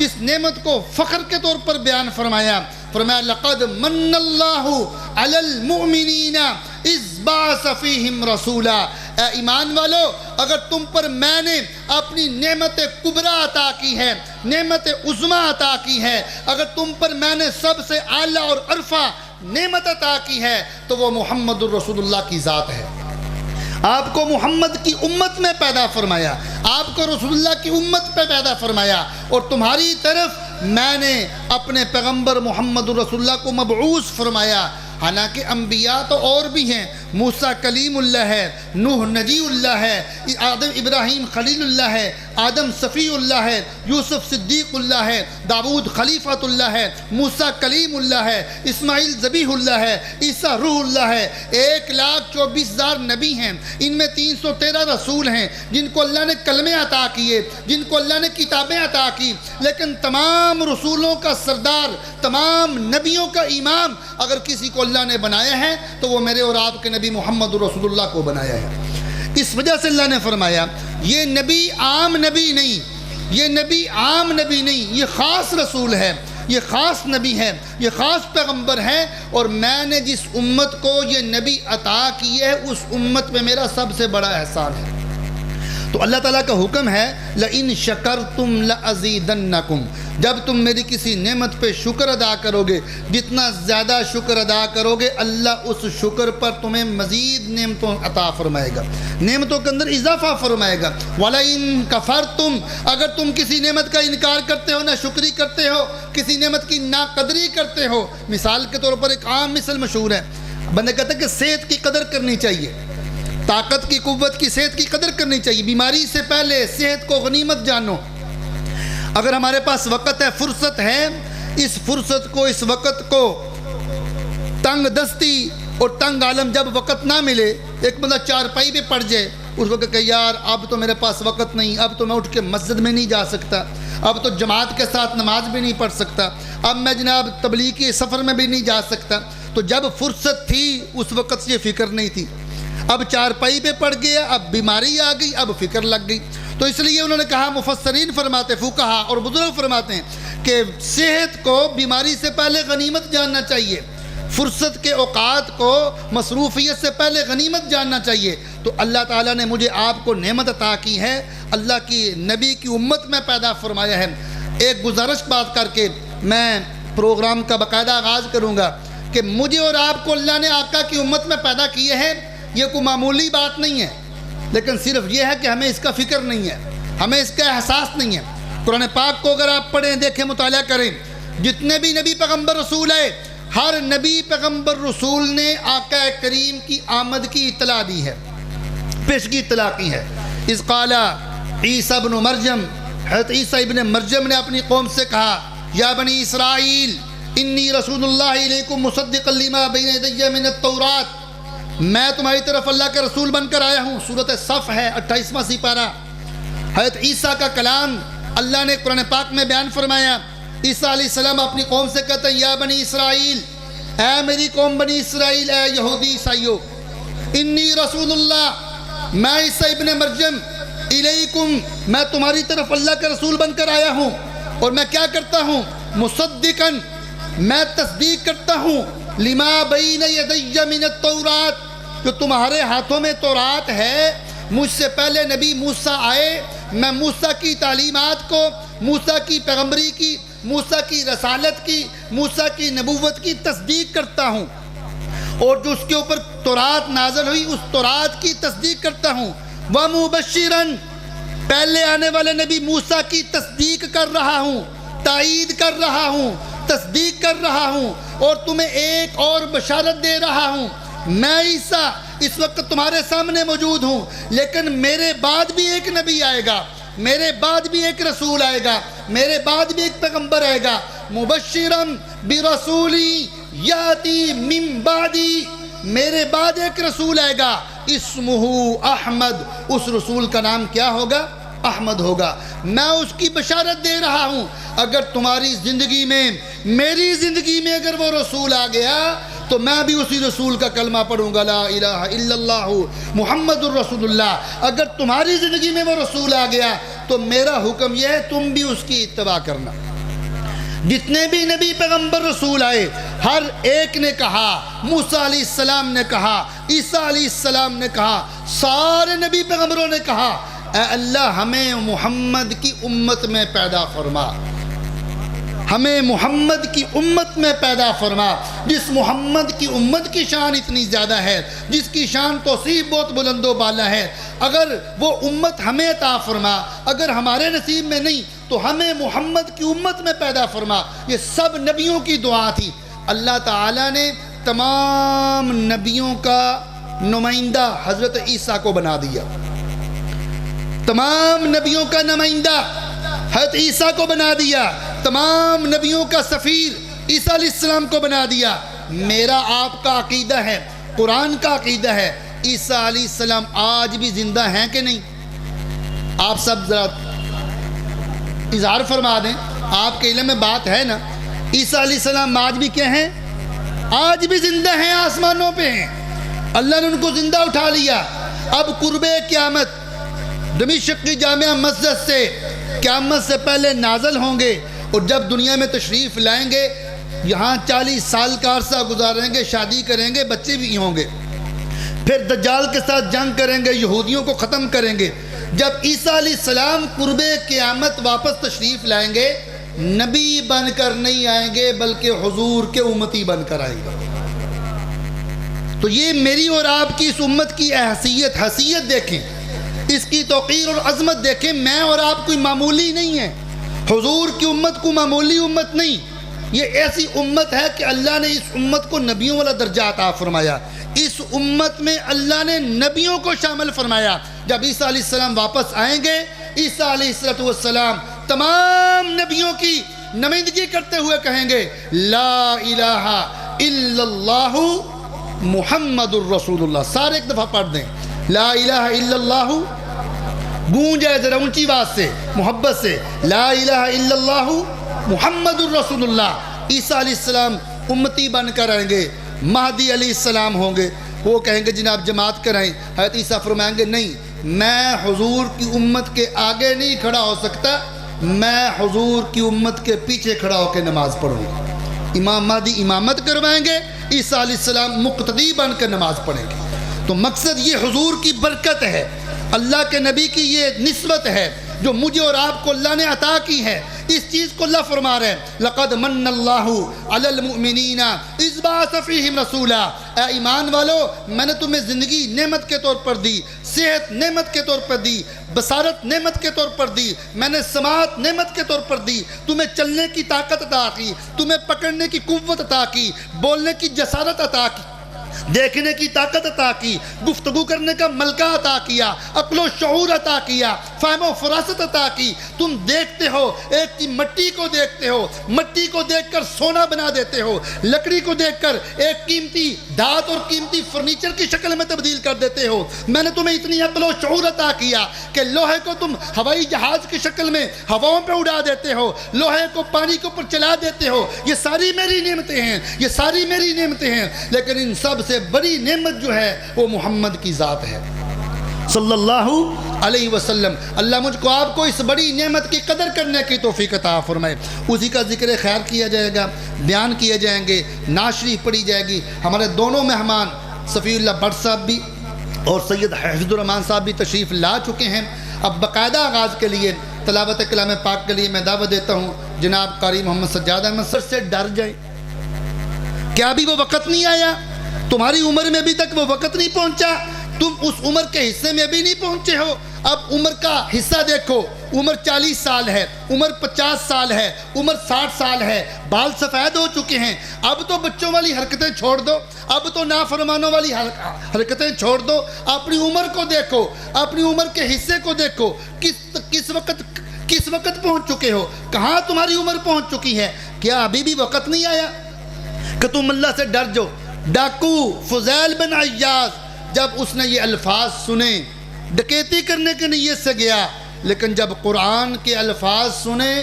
جس نعمت کو فخر کے طور پر بیان فرمایا، فرمایا لقد من اللہ علی المؤمنین اذ بعث فیہم رسولا۔ اے ایمان والو، اگر تم پر میں نے اپنی نعمت کبریٰ عطا کی ہے، نعمت عظمیٰ عطا کی ہے، اگر تم پر میں نے سب سے اعلیٰ اور عرفہ نعمت عطا کی ہے تو وہ محمد الرسول اللہ کی ذات ہے۔ آپ کو محمد کی امت میں پیدا فرمایا، آپ کو رسول اللہ کی امت پہ پیدا فرمایا، اور تمہاری طرف میں نے اپنے پیغمبر محمد الرسول اللہ کو مبعوث فرمایا۔ حالانکہ انبیاء تو اور بھی ہیں، موسیٰ کلیم اللہ ہے، نوح نجی اللہ ہے، آدم ابراہیم خلیل اللہ ہے، آدم صفی اللہ ہے، یوسف صدیق اللہ ہے، داؤد خلیفۃ اللہ ہے، موسیٰ کلیم اللہ ہے، اسماعیل ذبیح اللہ ہے، عیسیٰ روح اللہ ہے۔ 1,24,000 نبی ہیں، ان میں 313 رسول ہیں جن کو اللہ نے کلمے عطا کیے، جن کو اللہ نے کتابیں عطا کی، لیکن تمام رسولوں کا سردار، تمام نبیوں کا امام اگر کسی کو اللہ نے بنایا ہے تو وہ میرے اور آپ کے نبی محمد رسول اللہ کو بنایا ہے۔ اس وجہ سے اللہ نے فرمایا یہ نبی عام نبی نہیں، یہ نبی عام نبی نہیں، یہ خاص رسول ہے، یہ خاص نبی ہے، یہ خاص پیغمبر ہے، اور میں نے جس امت کو یہ نبی عطا کی ہے اس امت میں میرا سب سے بڑا احسان ہے۔ تو اللہ تعالیٰ کا حکم ہے لَإِن شَكَرْتُمْ لَأَزِيدَنَّكُمْ، جب تم میری کسی نعمت پہ شکر ادا کرو گے، جتنا زیادہ شکر ادا کرو گے اللہ اس شکر پر تمہیں مزید نعمتوں عطا فرمائے گا، نعمتوں کے اندر اضافہ فرمائے گا۔ وَلَئِن كَفَرْتُمْ، اگر تم کسی نعمت کا انکار کرتے ہو، ناشکری کرتے ہو، کسی نعمت کی ناقدری کرتے ہو، مثال کے طور پر ایک عام مثل مشہور ہے، بندہ کہتا ہے کہ صحت کی قدر کرنی چاہیے، طاقت کی، قوت کی، صحت کی قدر کرنی چاہیے، بیماری سے پہلے صحت کو غنیمت جانو۔ اگر ہمارے پاس وقت ہے، فرصت ہے، اس فرصت کو، اس وقت کو تنگ دستی اور تنگ عالم جب وقت نہ ملے، ایک بندہ چارپائی پہ پڑ جائے، اس وقت کہ یار اب تو میرے پاس وقت نہیں، اب تو میں اٹھ کے مسجد میں نہیں جا سکتا، اب تو جماعت کے ساتھ نماز بھی نہیں پڑھ سکتا، اب میں جناب تبلیغی سفر میں بھی نہیں جا سکتا، تو جب فرصت تھی اس وقت یہ فکر نہیں تھی، اب چارپائی پہ پڑ گیا، اب بیماری آ گئی، اب فکر لگ گئی۔ تو اس لیے انہوں نے کہا، مفسرین فرماتے، فقہا اور بزرگ فرماتے ہیں کہ صحت کو بیماری سے پہلے غنیمت جاننا چاہیے، فرصت کے اوقات کو مصروفیت سے پہلے غنیمت جاننا چاہیے۔ تو اللہ تعالیٰ نے مجھے آپ کو نعمت عطا کی ہے، اللہ کی نبی کی امت میں پیدا فرمایا ہے۔ ایک گزارش بات کر کے میں پروگرام کا باقاعدہ آغاز کروں گا کہ مجھے اور آپ کو اللہ نے آقا کی امت میں پیدا کیے ہیں، یہ کوئی معمولی بات نہیں ہے، لیکن صرف یہ ہے کہ ہمیں اس کا فکر نہیں ہے، ہمیں اس کا احساس نہیں ہے۔ قرآن پاک کو اگر آپ پڑھیں، دیکھیں، مطالعہ کریں، جتنے بھی نبی پیغمبر رسول ہے، ہر نبی پیغمبر رسول نے آقا کریم کی آمد کی اطلاع دی ہے، پیشگی اطلاع کی ہے۔ اذ قال عیسیٰ ابن مریم، حضرت عیسیٰ ابن مریم نے اپنی قوم سے کہا، یا بنی اسرائیل انی رسول اللہ علیکم مصدقا لما بین یدی من التوراۃ، میں تمہاری طرف اللہ کے رسول بن کر آیا ہوں۔ سورۃ صف ہے 28واں سپارہ، حضرت عیسیٰ کا کلام اللہ نے قرآن پاک میں بیان فرمایا۔ عیسیٰ علیہ السلام اپنی قوم سے کہتے ہیں، یا بنی اسرائیل، اے میری قوم بنی اسرائیل، اے یہودی عیسائیو، انی رسول اللہ، میں عیسیٰ ابن مریم، الیکم، میں تمہاری طرف اللہ کے رسول بن کر آیا ہوں، اور میں کیا کرتا ہوں؟ مصدقاً، میں تصدیق کرتا ہوں، لما بین یدی من التوراۃ، جو تمہارے ہاتھوں میں تورات ہے، مجھ سے پہلے نبی موسیٰ آئے، میں موسیٰ کی تعلیمات کو، موسیٰ کی پیغمبری کی، موسیٰ کی رسالت کی، موسیٰ کی نبوت کی تصدیق کرتا ہوں، اور جو اس کے اوپر تورات نازل ہوئی اس تورات کی تصدیق کرتا ہوں۔ وَمُبَشِّرًا، پہلے آنے والے نبی موسیٰ کی تصدیق کر رہا ہوں، تائید کر رہا ہوں، تصدیق کر رہا ہوں، اور تمہیں ایک اور بشارت دے رہا ہوں، میں عیسیٰ اس وقت تمہارے سامنے موجود ہوں، لیکن میرے بعد بھی ایک نبی آئے گا، میرے بعد بھی ایک رسول آئے گا، میرے بعد بھی ایک پیغمبر آئے گا۔ مبشرم برسولی یاتی من بعدی، میرے بعد ایک رسول آئے گا، اسمہ احمد، اس رسول کا نام کیا ہوگا؟ احمد ہوگا۔ میں اس کی بشارت دے رہا ہوں، اگر تمہاری زندگی میں، میری زندگی میں اگر وہ رسول آ گیا تو میں بھی اسی رسول کا کلمہ پڑھوں گا، لا الہ الا اللہ محمد الرسول اللہ۔ اگر تمہاری زندگی میں وہ رسول آ گیا تو میرا حکم یہ ہے تم بھی اس کی اتباع کرنا۔ جتنے بھی نبی پیغمبر رسول آئے ہر ایک نے کہا، موسیٰ علیہ السلام نے کہا، عیسیٰ علیہ السلام نے کہا، سارے نبی پیغمبروں نے کہا اے اللہ ہمیں محمد کی امت میں پیدا فرما، ہمیں محمد کی امت میں پیدا فرما۔ جس محمد کی امت کی شان اتنی زیادہ ہے، جس کی شان توصیف بہت بلند و بالا ہے، اگر وہ امت ہمیں عطا فرما، اگر ہمارے نصیب میں نہیں تو ہمیں محمد کی امت میں پیدا فرما۔ یہ سب نبیوں کی دعا تھی۔ اللہ تعالیٰ نے تمام نبیوں کا نمائندہ حضرت عیسیٰ کو بنا دیا، تمام نبیوں کا نمائندہ حضرت عیسیٰ کو بنا دیا، تمام نبیوں کا سفیر عیسیٰ علیہ السلام کو بنا دیا۔ میرا آپ کا عقیدہ ہے، قرآن کا عقیدہ ہے، عیسیٰ علیہ السلام آج بھی زندہ ہیں کہ نہیں؟ آپ سب ذرا اظہار فرما دیں، آپ کے علم میں بات ہے نا؟ عیسیٰ علیہ السلام آج بھی کیا ہیں؟ آج بھی زندہ ہیں، آسمانوں پہ ہیں، اللہ نے ان کو زندہ اٹھا لیا۔ اب قرب قیامت دمشق کی جامع مسجد سے قیامت سے پہلے نازل ہوں گے، اور جب دنیا میں تشریف لائیں گے یہاں 40 سال کا عرصہ گزاریں گے، شادی کریں گے، بچے بھی ہوں گے، پھر دجال کے ساتھ جنگ کریں گے، یہودیوں کو ختم کریں گے۔ جب عیسیٰ علیہ السلام قرب قیامت واپس تشریف لائیں گے، نبی بن کر نہیں آئیں گے بلکہ حضور کے امتی بن کر آئیں گے۔ تو یہ میری اور آپ کی اس امت کی حیثیت دیکھیں، اس کی توقیر اور عظمت دیکھیں۔ میں اور آپ کوئی معمولی نہیں ہے، حضور کی امت کو معمولی امت نہیں، یہ ایسی امت ہے کہ اللہ نے اس امت کو نبیوں والا درجہ عطا فرمایا۔ اس امت میں اللہ نے نبیوں کو شامل فرمایا۔ جب عیسیٰ علیہ السلام واپس آئیں گے، عیسیٰ علیہ السلام تمام نبیوں کی نمائندگی کرتے ہوئے کہیں گے لا الہ الا اللہ محمد الرسول اللہ۔ سارے ایک دفعہ پڑھ دیں، لا الہ الا اللہ، گونج ہے ذرا اونچی آواز سے، محبت سے، لا الہ الا اللہ محمد الرسول اللہ۔ عیسیٰ علیہ السلام امتی بن کر آئیں گے، مہدی علیہ السلام ہوں گے، وہ کہیں گے جناب جماعت کرائیں۔ حضرت عیسیٰ فرمائیں گے نہیں، میں حضور کی امت کے آگے نہیں کھڑا ہو سکتا، میں حضور کی امت کے پیچھے کھڑا ہو کے نماز پڑھوں گا۔ امام مہدی امامت کروائیں گے، عیسیٰ علیہ السلام مقتدی بن کر نماز پڑھیں گے۔ تو مقصد یہ حضور کی برکت ہے، اللہ کے نبی کی یہ نسبت ہے جو مجھے اور آپ کو اللہ نے عطا کی ہے۔ اس چیز کو اللہ فرما رہے ہیں لَقَدْ مَنَّ اللَّهُ عَلَى الْمُؤْمِنِينَ إِذْ بَعَثَ فِيهِمْ رَسُولًا۔ اے ایمان والو، میں نے تمہیں زندگی نعمت کے طور پر دی، صحت نعمت کے طور پر دی، بصارت نعمت کے طور پر دی، میں نے سماعت نعمت کے طور پر دی، تمہیں چلنے کی طاقت عطا کی، تمہیں پکڑنے کی قوت عطا کی، بولنے کی جسارت عطا کی، دیکھنے کی طاقت عطا کی، گفتگو کرنے کا ملکہ عطا کیا، عقل و شعور عطا کیا، فہم و فراست عطا کی۔ تم دیکھتے ہو، ایک کی مٹی کو دیکھتے ہو، مٹی کو دیکھ کر سونا بنا دیتے ہو، لکڑی کو دیکھ کر ایک قیمتی دھات اور قیمتی فرنیچر کی شکل میں تبدیل کر دیتے ہو۔ میں نے تمہیں اتنی عقل و شعور عطا کیا کہ لوہے کو تم ہوائی جہاز کی شکل میں ہواؤں پہ اڑا دیتے ہو، لوہے کو پانی کے اوپر چلا دیتے ہو۔ یہ ساری میری نعمتیں ہیں، یہ ساری میری نعمتیں ہیں، لیکن ان سب سے بڑی نعمت جو ہے وہ محمد کی ذات ہے صلی اللہ علیہ وسلم۔ اللہ مجھ کو آپ کو اس بڑی نعمت کی قدر کرنے کی توفیق عطا فرمائے۔ اسی کا ذکر خیر کیا جائے گا، بیان کیے جائیں گے، نعت شریف پڑھی جائے گی۔ ہمارے دونوں مہمان صفی اللہ بٹ صاحب بھی اور سید حفظ الرحمان صاحب بھی تشریف لا چکے ہیں۔ اب باقاعدہ آغاز کے لیے تلاوت کلام پاک کے لیے میں دعوت دیتا ہوں جناب قاری محمد سجاد احمد سر سے ڈر جائیں، کیا ابھی وہ وقت نہیں آیا؟ تمہاری عمر میں ابھی تک وہ وقت نہیں پہنچا، تم اس عمر کے حصے میں ابھی نہیں پہنچے ہو۔ اب عمر کا حصہ دیکھو، عمر 40 سال ہے، عمر 50 سال ہے، عمر 60 سال ہے، بال سفید ہو چکے ہیں۔ اب تو بچوں والی حرکتیں چھوڑ دو، اب تو نافرمانوں والی حرکتیں چھوڑ دو، اپنی عمر کو دیکھو، اپنی عمر کے حصے کو دیکھو، کس وقت پہنچ چکے ہو، کہاں تمہاری عمر پہنچ چکی ہے؟ کیا ابھی بھی وقت نہیں آیا کہ تم اللہ سے ڈر جاؤ؟ ڈاکو فضیل بن عیاض جب اس نے یہ الفاظ سنے، ڈکیتی کرنے کی نیت سے گیا، لیکن جب قرآن کے الفاظ سنے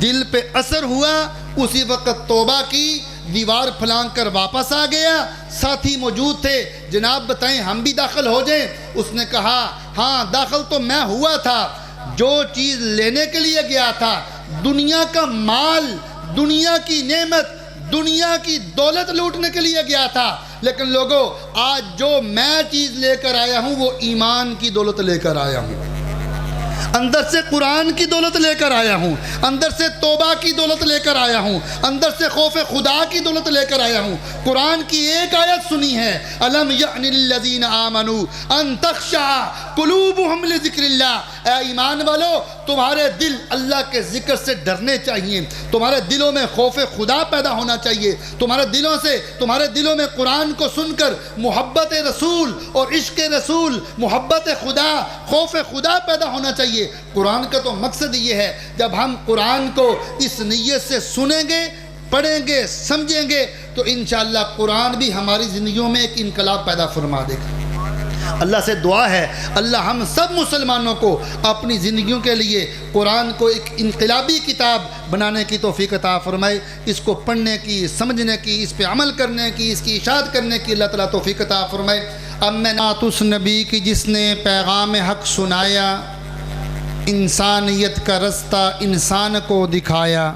دل پہ اثر ہوا، اسی وقت توبہ کی، دیوار پھلانگ کر واپس آ گیا۔ ساتھی موجود تھے، جناب بتائیں ہم بھی داخل ہو جائیں؟ اس نے کہا ہاں داخل تو میں ہوا تھا، جو چیز لینے کے لیے گیا تھا، دنیا کا مال، دنیا کی نعمت، دنیا کی دولت لوٹنے کے لیے گیا تھا، لیکن لوگوں آج جو میں چیز لے کر آیا ہوں وہ ایمان کی دولت لے کر آیا ہوں، اندر سے قرآن کی دولت لے کر آیا ہوں، اندر سے توبہ کی دولت لے کر آیا ہوں، اندر سے خوف خدا کی دولت لے کر آیا ہوں۔ قرآن کی ایک آیت سنی ہے، الم یعن للذین آمنوا ان تخشع قلوبہم لذکر اللہ، اے ایمان والو تمہارے دل اللہ کے ذکر سے ڈرنے چاہیے، تمہارے دلوں میں خوف خدا پیدا ہونا چاہیے، تمہارے دلوں میں قرآن کو سن کر محبت رسول اور عشق رسول، محبت خدا، خوف خدا پیدا ہونا چاہیے۔ قرآن کا تو مقصد یہ ہے، جب ہم قرآن کو اس نیت سے سنیں گے، پڑھیں گے، سمجھیں گے تو انشاءاللہ قرآن بھی ہماری زندگیوں میں ایک انقلاب پیدا فرما دے گا۔ اللہ سے دعا ہے اللہ ہم سب مسلمانوں کو اپنی زندگیوں کے لیے قرآن کو ایک انقلابی کتاب بنانے کی توفیق عطا فرمائے، اس کو پڑھنے کی، سمجھنے کی، اس پہ عمل کرنے کی، اس کی اشاعت کرنے کی اللہ تعالیٰ توفیق عطا فرمائے۔ اب میں نعت اس نبی کی جس نے پیغام حق سنایا، انسانیت کا رستہ انسان کو دکھایا،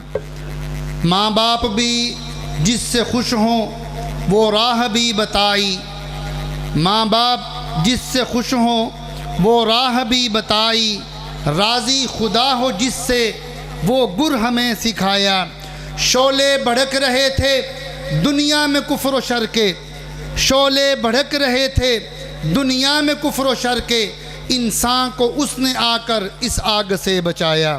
ماں باپ بھی جس سے خوش ہوں وہ راہ بھی بتائی، ماں باپ جس سے خوش ہوں وہ راہ بھی بتائی، راضی خدا ہو جس سے وہ گر ہمیں سکھایا، شعلے بھڑک رہے تھے دنیا میں کفر و شر کے، شعلے بھڑک رہے تھے دنیا میں کفر و شر کے، انسان کو اس نے آ کر اس آگ سے بچایا۔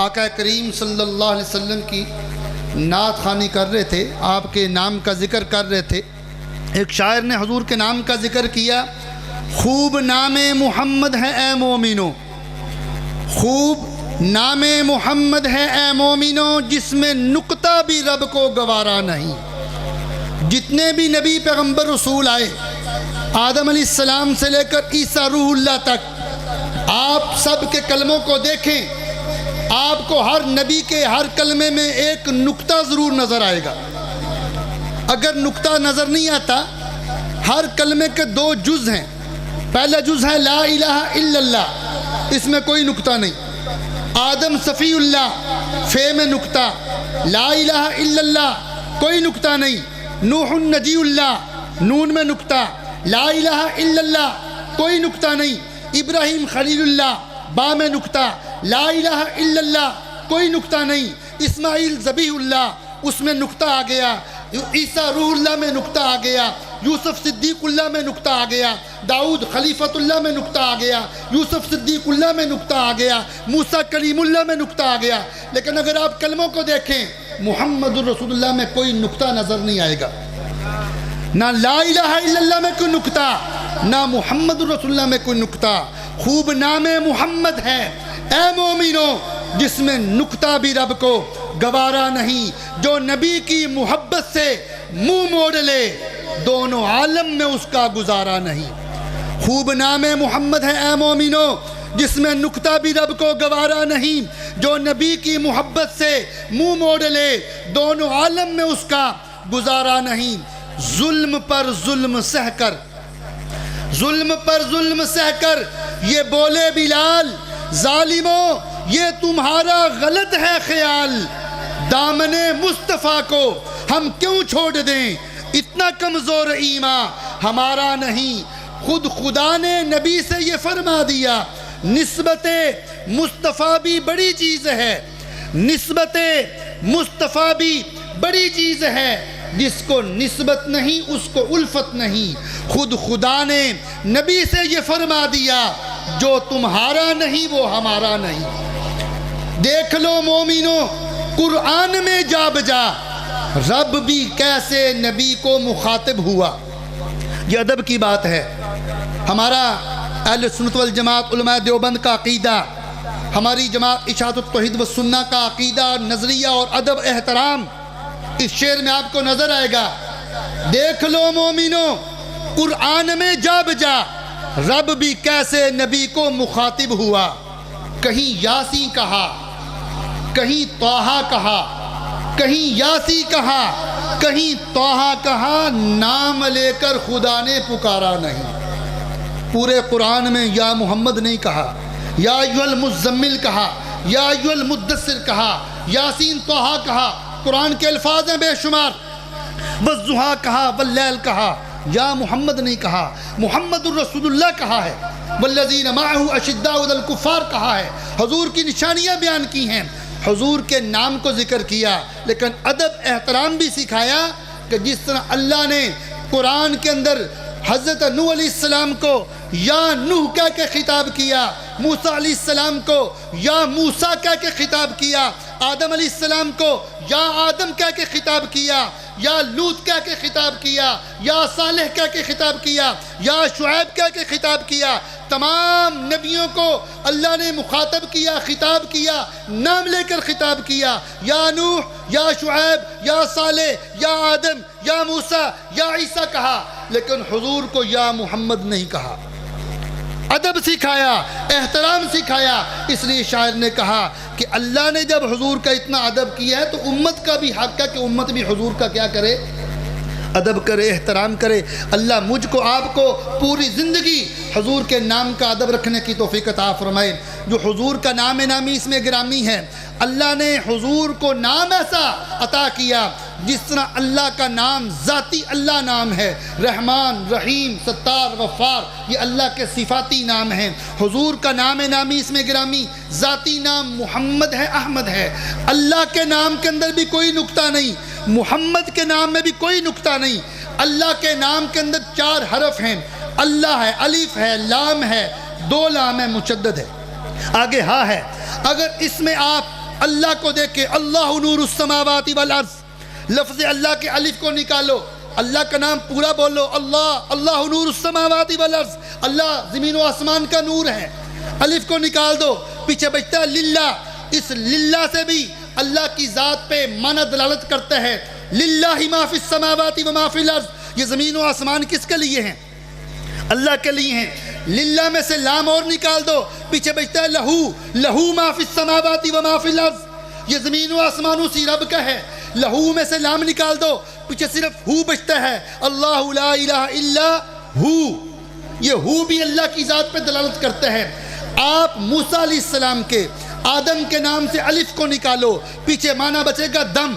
آقا کریم صلی اللہ علیہ وسلم کی نعت خوانی کر رہے تھے، آپ کے نام کا ذکر کر رہے تھے، ایک شاعر نے حضور کے نام کا ذکر کیا، خوب نام محمد ہے اے مومنو، خوب نام محمد ہے اے مومنو، جس میں نقطہ بھی رب کو گوارا نہیں۔ جتنے بھی نبی پیغمبر رسول آئے، آدم علیہ السلام سے لے کر عیسیٰ روح اللہ تک، آپ سب کے کلموں کو دیکھیں، آپ کو ہر نبی کے ہر کلمے میں ایک نقطہ ضرور نظر آئے گا۔ اگر نقطہ نظر نہیں آتا، ہر کلمے کے دو جز ہیں، پہلا جز ہے لا الہ الا اللہ، اس میں کوئی نقطہ نہیں، آدم صفی اللہ، فے میں نقطہ، لا الہ الا اللہ کوئی نقطہ نہیں، نوح نجی اللہ، نون میں نقطہ، لا الہ الا اللہ کوئی نقطہ نہیں، ابراہیم خلیل اللہ، با میں نقطہ، لا الہ الا اللہ کوئی نقطہ نہیں، اسماعیل ذبیح اللہ اس میں نقطہ آ گیا، عیسیٰ روح اللہ میں نقطہ آ گیا، یوسف صدیق اللہ میں نقطہ آ گیا، داؤد خلیفۃ اللہ میں نقطہ آ گیا، یوسف صدیق اللہ میں نقطہ آ گیا، موسیٰ کلیم اللہ میں نقطہ آ گیا۔ لیکن اگر آپ کلموں کو دیکھیں، محمد الرسول اللہ میں کوئی نقطہ نظر نہیں آئے گا، نہ لا الہ الا اللہ میں کوئی نقطہ، نہ محمد الرسول اللہ میں کوئی نقطہ۔ خوب نام محمد ہے اے مومنو، جس میں نقطہ بھی رب کو گوارا نہیں، جو نبی کی محبت سے منہ موڑ لے دونوں عالم میں اس کا گزارا نہیں۔ خوب نام محمد ہے اے مومنو، جس میں نقطہ بھی رب کو گوارا نہیں، جو نبی کی محبت سے منہ موڑ لے دونوں عالم میں اس کا گزارا نہیں۔ ظلم پر ظلم سہ کر، ظلم پر ظلم سہ کر یہ بولے بلال، ظالموں یہ تمہارا غلط ہے خیال، دامن مصطفیٰ کو ہم کیوں چھوڑ دیں، اتنا کمزور ایمان ہمارا نہیں۔ خود خدا نے نبی سے یہ فرما دیا، نسبت مصطفیٰ بھی بڑی چیز ہے، نسبت مصطفیٰ بھی بڑی چیز ہے، جس کو نسبت نہیں اس کو الفت نہیں۔ خود خدا نے نبی سے یہ فرما دیا، جو تمہارا نہیں وہ ہمارا نہیں۔ دیکھ لو مومنو قرآن میں جا بجا، رب بھی کیسے نبی کو مخاطب ہوا۔ یہ ادب کی بات ہے۔ ہمارا اہل سنت والجماعت علماء دیوبند کا عقیدہ، ہماری جماعت اشاعت التوحید والسنہ کا عقیدہ، نظریہ اور ادب احترام اس شعر میں آپ کو نظر آئے گا۔ دیکھ لو مومنو قرآن میں جا بجا، رب بھی کیسے نبی کو مخاطب ہوا۔ کہیں یاسی کہا، کہیں طٰہٰ کہا، کہیں یاسی کہا، کہیں طٰہٰ کہا، نام لے کر خدا نے پکارا نہیں۔ پورے قرآن میں یا محمد نہیں کہا، یا ایھا المزمل کہا، یا ایھا المدثر کہا، یاسین طٰہٰ کہا، قرآن کے الفاظ ہیں بے شمار، والضحیٰ کہا، واللیل کہا، یا محمد نہیں کہا، محمد الرسول اللہ کہا ہے، والذین معہ اشداء علی الکفار کہا ہے، حضور کی نشانیاں بیان کی ہیں، حضور کے نام کو ذکر کیا، لیکن ادب احترام بھی سکھایا کہ جس طرح اللہ نے قرآن کے اندر حضرت نوح علیہ السلام کو یا نوح کہہ کے خطاب کیا، موسیٰ علیہ السلام کو یا موسیٰ کہہ کے خطاب کیا، آدم علیہ السلام کو یا آدم کہہ کے خطاب کیا، یا لوط کہہ کے خطاب کیا، یا صالح کہہ کے خطاب کیا، یا شعیب کہہ کے خطاب کیا، تمام نبیوں کو اللہ نے مخاطب کیا، خطاب کیا، نام لے کر خطاب کیا، یا نوح، یا شعیب، یا صالح، یا آدم، یا موسیٰ، یا عیسیٰ کہا، لیکن حضور کو یا محمد نہیں کہا۔ ادب سکھایا، احترام سکھایا۔ اس لیے شاعر نے کہا کہ اللہ نے جب حضور کا اتنا ادب کیا ہے تو امت کا بھی حق ہے کہ امت بھی حضور کا کیا کرے؟ ادب کرے، احترام کرے۔ اللہ مجھ کو، آپ کو پوری زندگی حضور کے نام کا ادب رکھنے کی توفیق عطا فرمائے۔ جو حضور کا نام نامی اس میں گرامی ہے، اللہ نے حضور کو نام ایسا عطا کیا جس طرح اللہ کا نام ذاتی اللہ نام ہے، رحمان، رحیم، ستار، غفار، یہ اللہ کے صفاتی نام ہیں۔ حضور کا نام نامی اس میں گرامی، ذاتی نام محمد ہے، احمد ہے۔ اللہ کے نام کے اندر بھی کوئی نکتہ نہیں، محمد کے نام میں بھی کوئی نکتہ نہیں۔ اللہ کے نام کے اندر 4 حرف ہیں، اللہ ہے، الف ہے، لام ہے، 2 لام ہے، مشدد ہے، آگے ہاں ہے۔ اگر اس میں آپ اللہ کو دیکھیں، اللہ نور السماوات والارض، لفظ اللہ کے الف کو نکالو، اللہ کا نام پورا بولو، اللہ نور السماوات والارض، اللہ زمین و آسمان کا نور ہے، الف کو نکال دو، پیچھے بچتا ہے للہ۔ اس للہ سے بھی اللہ کی ذات پہ معنی دلالت کرتا ہے، للہ ما فی السماوات و ما فی الارض، یہ زمین و آسمان کس کے لیے ہیں؟ اللہ کے لیے ہیں۔ للہ میں سے لام اور نکال دو، پیچھے بچتا ہے لہو ما فی السماوات و ما فی الارض، یہ زمین و آسمان اسی رب کا ہے۔ لہو میں سے لام نکال دو، پیچھے صرف ہو بچتا ہے، اللہ لا الہ الا ہو، یہ ہو بھی اللہ کی ذات پہ دلالت کرتا ہے۔ آپ موسیٰ علیہ السلام کے آدم کے نام سے الف کو نکالو، پیچھے معنی بچے گا دم،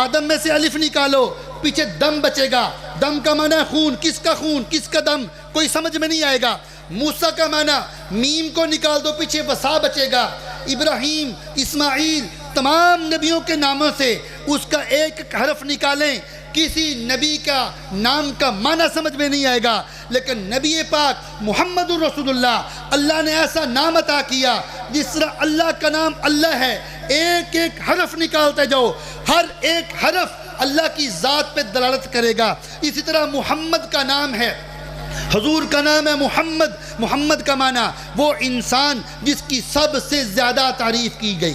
آدم میں سے الف نکالو، پیچھے دم بچے گا، دم کا معنی خون، کس کا خون، کس کا دم، کوئی سمجھ میں نہیں آئے گا۔ موسیٰ کا معنی میم کو نکال دو، پیچھے وسا بچے گا۔ ابراہیم، اسماعیل، تمام نبیوں کے ناموں سے اس کا ایک ایک حرف نکالیں، کسی نبی کا نام کا معنی سمجھ میں نہیں آئے گا، لیکن نبی پاک محمد الرسول اللہ نے ایسا نام عطا کیا جس طرح اللہ کا نام اللہ ہے، ایک ایک حرف نکالتے جاؤ، ہر ایک حرف اللہ کی ذات پہ دلالت کرے گا۔ اسی طرح محمد کا نام ہے، حضور کا نام ہے محمد، محمد کا معنی وہ انسان جس کی سب سے زیادہ تعریف کی گئی،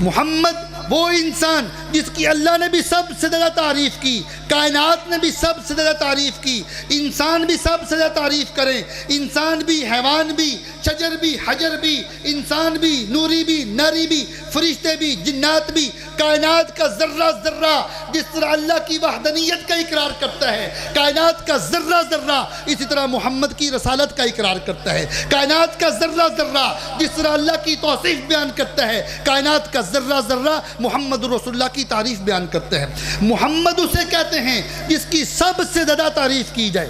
محمد وہ انسان جس کی اللہ نے بھی سب سے زیادہ تعریف کی، کائنات نے بھی سب سے زیادہ تعریف کی، انسان بھی سب سے زیادہ تعریف کریں، انسان بھی، حیوان بھی، شجر بھی، حجر بھی، انسان بھی، نوری بھی، ناری بھی، فرشتے بھی، جنات بھی، کائنات کا ذرہ ذرہ جس طرح اللہ کی وحدانیت کا اقرار کرتا ہے، کائنات کا ذرہ ذرہ اسی طرح محمد کی رسالت کا اقرار کرتا ہے، کائنات کا ذرہ ذرہ جس طرح اللہ کی توصیف بیان کرتا ہے، کائنات کا ذرہ ذرہ محمد رسول اللہ کی تعریف بیان کرتے ہیں۔ محمد اسے کہتے ہیں جس کی سب سے زیادہ تعریف کی جائے۔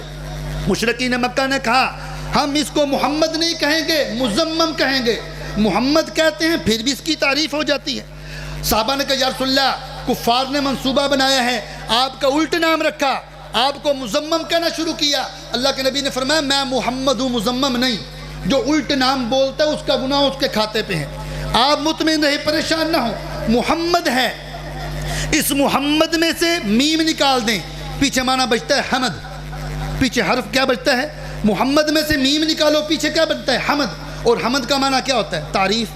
مشرکین مکہ نے کہا ہم اس کو محمد نہیں کہیں گے، مزمم کہیں گے، محمد کہتے ہیں پھر بھی اس کی تعریف ہو جاتی ہے۔ صحابہ نے کہا یا رسول اللہ، کفار نے منصوبہ بنایا ہے، آپ کا الٹ نام رکھا، آپ کو مزمم کہنا شروع کیا۔ اللہ کے نبی نے فرمایا میں محمد ہوں، مزمم نہیں، جو الٹ نام بولتا ہے اس کا گناہ اس کے کھاتے پہ ہے، آپ مطمئن رہے، پریشان نہ ہو، محمد ہے۔ اس محمد میں سے میم نکال دیں، پیچھے معنی بچتا ہے حمد، پیچھے حرف کیا بچتا ہے؟ محمد میں سے میم نکالو، پیچھے کیا بچتا ہے؟ حمد، اور حمد کا معنی کیا ہوتا ہے؟ تعریف۔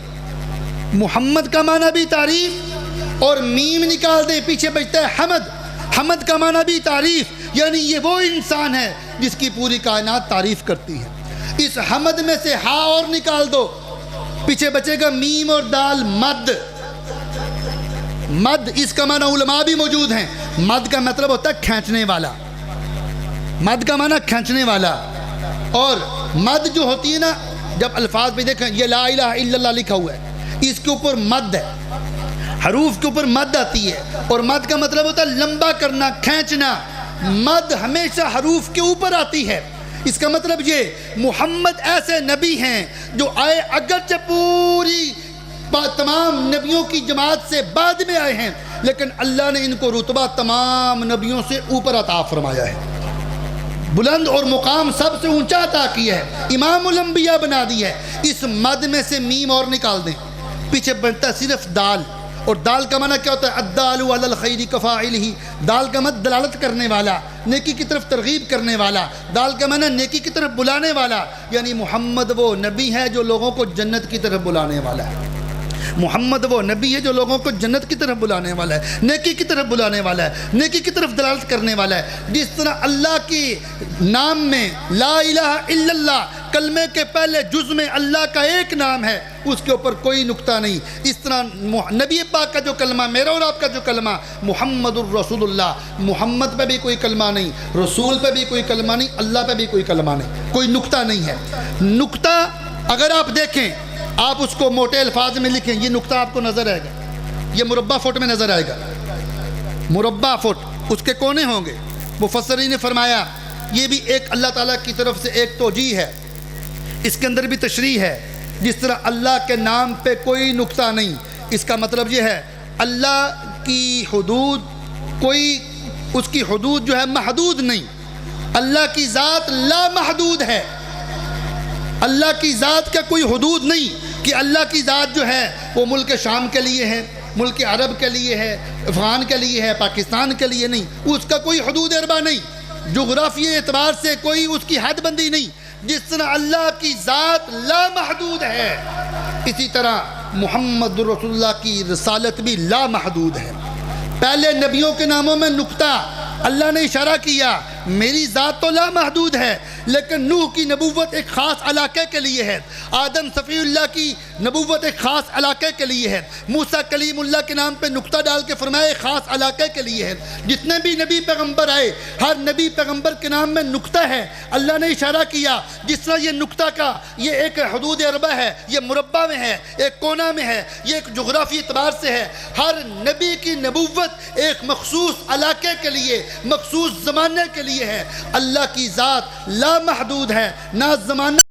محمد کا معنی بھی تعریف، اور میم نکال دیں، پیچھے بچتا ہے حمد، حمد کا معنی بھی تعریف، یعنی یہ وہ انسان ہے جس کی پوری کائنات تعریف کرتی ہے۔ اس حمد میں سے ہا اور نکال دو، پیچھے بچے گا میم اور دال، مد۔ مد اس کا معنی علماء بھی موجود ہیں، مد کا مطلب ہوتا ہے کھینچنے والا، مد کا معنی کھینچنے والا، اور مد جو ہوتی ہے نا جب الفاظ پہ دیکھیں یہ لا الہ الا اللہ لکھا ہوا ہے، اس کے اوپر مد ہے، حروف کے اوپر مد آتی ہے، اور مد کا مطلب ہوتا ہے لمبا کرنا، کھینچنا۔ مد ہمیشہ حروف کے اوپر آتی ہے۔ اس کا مطلب یہ محمد ایسے نبی ہیں جو آئے اگرچہ پوری تمام نبیوں کی جماعت سے بعد میں آئے ہیں، لیکن اللہ نے ان کو رتبہ تمام نبیوں سے اوپر عطا فرمایا ہے، بلند اور مقام سب سے اونچا عطا کیا ہے، امام الانبیاء بنا دی ہے۔ اس مد میں سے میم اور نکال دیں، پیچھے بنتا ہے صرف دال، اور دال کا معنی کیا ہوتا ہے؟ الدال علی الخیر کفاعلہ، دال کا معنی دلالت کرنے والا، نیکی کی طرف ترغیب کرنے والا، دال کا معنی نیکی کی طرف بلانے والا، یعنی محمد وہ نبی ہے جو لوگوں کو جنت کی طرف بلانے والا ہے۔ محمد وہ نبی ہے جو لوگوں کو جنت کی طرف بلانے والا ہے، نیکی کی طرف بلانے والا ہے، نیکی کی طرف دلالت کرنے والا ہے۔ جس طرح اللہ کے نام میں لا الہ الا اللہ کلمے کے پہلے جز میں اللہ کا ایک نام ہے، اس کے اوپر کوئی نقطہ نہیں، اس طرح نبی پاک کا جو کلمہ، میرا اور آپ کا جو کلمہ محمد الرسول اللہ، محمد پہ بھی کوئی کلمہ نہیں، رسول پہ بھی کوئی کلمہ نہیں، اللہ پہ بھی کوئی کلمہ نہیں، کوئی نقطہ نہیں ہے۔ نقطہ اگر آپ دیکھیں، آپ اس کو موٹے الفاظ میں لکھیں، یہ نقطہ آپ کو نظر آئے گا، یہ مربع فٹ میں نظر آئے گا، مربع فٹ، اس کے کونے ہوں گے۔ مفسرین نے فرمایا یہ بھی ایک اللہ تعالیٰ کی طرف سے ایک توجیہ ہے، اس کے اندر بھی تشریح ہے۔ جس طرح اللہ کے نام پہ کوئی نقطہ نہیں، اس کا مطلب یہ ہے اللہ کی حدود کوئی، اس کی حدود جو ہے محدود نہیں، اللہ کی ذات لا محدود ہے، اللہ کی ذات کا کوئی حدود نہیں کہ اللہ کی ذات جو ہے وہ ملک شام کے لیے ہے، ملک عرب کے لیے ہے، افغان کے لیے ہے، پاکستان کے لیے نہیں، اس کا کوئی حدود اربا نہیں، جغرافیائی اعتبار سے کوئی اس کی حد بندی نہیں۔ جس طرح اللہ کی ذات لا محدود ہے، اسی طرح محمد رسول اللہ کی رسالت بھی لا محدود ہے۔ پہلے نبیوں کے ناموں میں نقطہ اللہ نے اشارہ کیا، میری ذات تو لا محدود ہے، لیکن نوح کی نبوت ایک خاص علاقے کے لیے ہے، آدم صفی اللہ کی نبوت ایک خاص علاقے کے لیے ہے، موسیٰ کلیم اللہ کے نام پہ نقطہ ڈال کے فرمایا ایک خاص علاقے کے لیے ہے۔ جتنے بھی نبی پیغمبر آئے، ہر نبی پیغمبر کے نام میں نقطہ ہے، اللہ نے اشارہ کیا۔ جس طرح یہ نقطہ کا یہ ایک حدود اربع ہے، یہ مربع میں ہے، ایک کونا میں ہے، یہ ایک جغرافی اعتبار سے ہے۔ ہر نبی کی نبوت ایک مخصوص علاقے کے لیے، مخصوص زمانے کے لیے ہے۔ اللہ کی ذات لا محدود ہے، نہ زمانہ